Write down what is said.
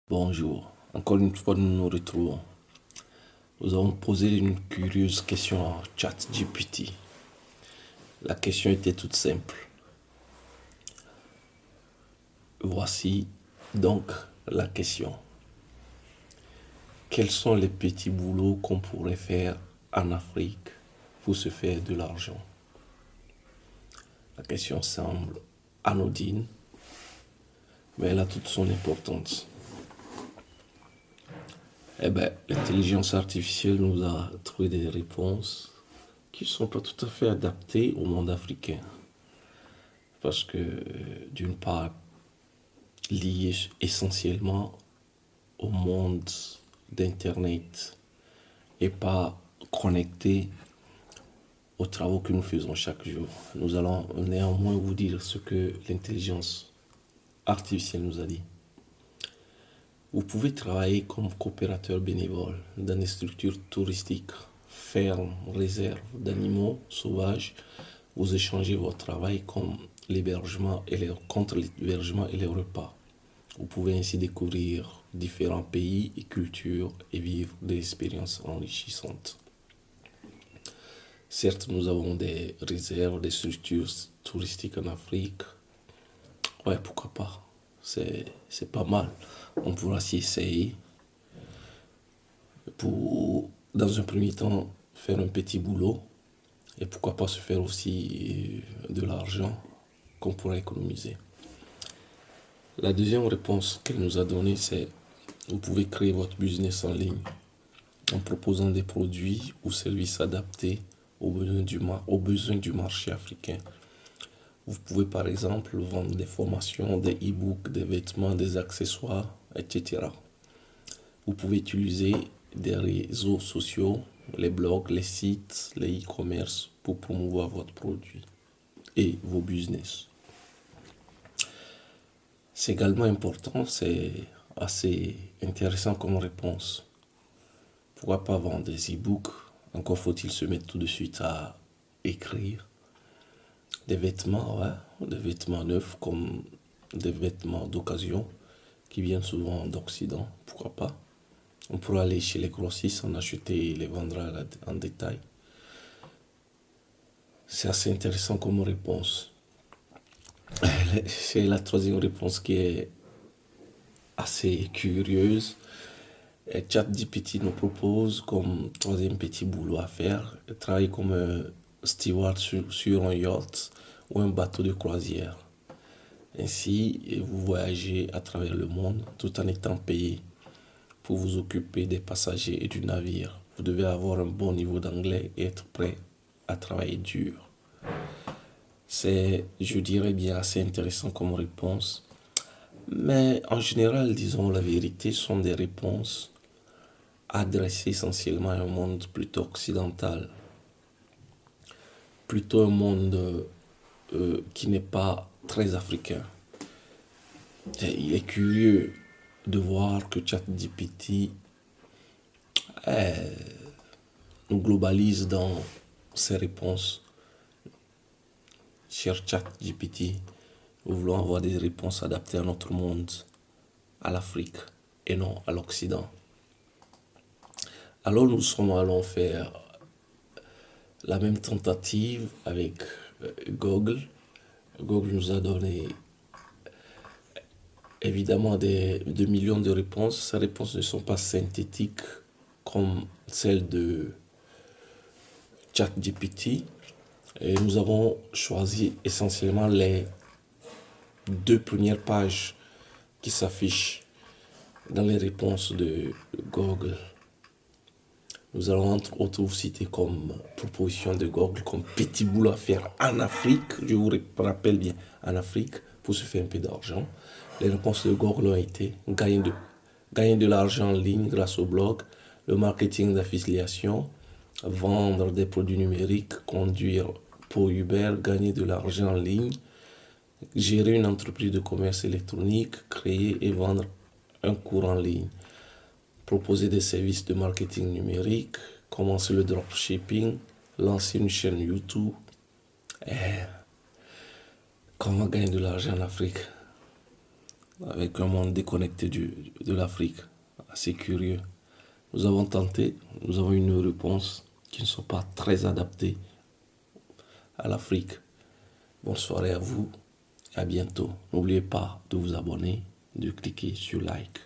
Bonjour, encore une fois nous nous retrouvons. Nous avons posé une curieuse question à ChatGPT. La question était toute simple. Voici donc la question. Quels sont les petits boulots qu'on pourrait faire en Afrique pour se faire de l'argent? La question semble anodine, mais elle a toute son importance. L'intelligence artificielle nous a trouvé des réponses qui ne sont pas tout à fait adaptées au monde africain. Parce que, d'une part, liées essentiellement au monde d'Internet et pas connectées aux travaux que nous faisons chaque jour. Nous allons néanmoins vous dire ce que l'intelligence artificielle nous a dit. Vous pouvez travailler comme coopérateur bénévole dans des structures touristiques, fermes, réserves d'animaux sauvages. Vous échangez votre travail contre l'hébergement et les repas. Vous pouvez ainsi découvrir différents pays et cultures et vivre des expériences enrichissantes. Certes, nous avons des réserves, des structures touristiques en Afrique. Ouais, pourquoi pas? C'est pas mal. On pourra s'y essayer pour, dans un premier temps, faire un petit boulot et pourquoi pas se faire aussi de l'argent qu'on pourra économiser. La deuxième réponse qu'elle nous a donnée, c'est vous pouvez créer votre business en ligne en proposant des produits ou services adaptés aux besoins du marché africain. Vous pouvez par exemple vendre des formations, des e-books, des vêtements, des accessoires, etc. Vous pouvez utiliser des réseaux sociaux, les blogs, les sites, les e-commerce pour promouvoir votre produit et vos business. C'est également important, c'est assez intéressant comme réponse. Pourquoi pas vendre des e-books? Encore faut-il se mettre tout de suite à écrire. Des vêtements, ouais, des vêtements neufs comme des vêtements d'occasion qui viennent souvent d'Occident, pourquoi pas. On pourra aller chez les grossistes, en acheter et les vendre en détail. C'est assez intéressant comme réponse. C'est la troisième réponse qui est assez curieuse. ChatGPT nous propose comme troisième petit boulot à faire, travailler comme steward sur un yacht ou un bateau de croisière. Ainsi, vous voyagez à travers le monde tout en étant payé pour vous occuper des passagers et du navire. Vous devez avoir un bon niveau d'anglais et être prêt à travailler dur. C'est, je dirais bien, assez intéressant comme réponse. Mais en général, disons la vérité, ce sont des réponses adressées essentiellement à un monde plutôt occidental. Plutôt un monde qui n'est pas très africain. Et il est curieux de voir que ChatGPT nous globalise dans ses réponses. Cher ChatGPT, nous voulons avoir des réponses adaptées à notre monde, à l'Afrique et non à l'Occident. Alors nous sommes allés faire la même tentative avec Google. Google nous a donné évidemment des millions de réponses. Ces réponses ne sont pas synthétiques comme celles de ChatGPT. Et nous avons choisi essentiellement les 2 premières pages qui s'affichent dans les réponses de Google. Nous allons entre autres vous citer comme proposition de Google, comme petit boulot à faire en Afrique. Je vous rappelle bien, en Afrique, pour se faire un peu d'argent. Les réponses de Google ont été gagner de l'argent en ligne grâce au blog, le marketing d'affiliation, vendre des produits numériques, conduire pour Uber, gagner de l'argent en ligne, gérer une entreprise de commerce électronique, créer et vendre un cours en ligne, proposer des services de marketing numérique, commencer le dropshipping, lancer une chaîne YouTube. Comment gagner de l'argent en Afrique? avec un monde déconnecté de l'Afrique, assez curieux. Nous avons tenté, nous avons une réponse qui ne sont pas très adaptées à l'Afrique. Bonne soirée à vous, à bientôt. N'oubliez pas de vous abonner, de cliquer sur like.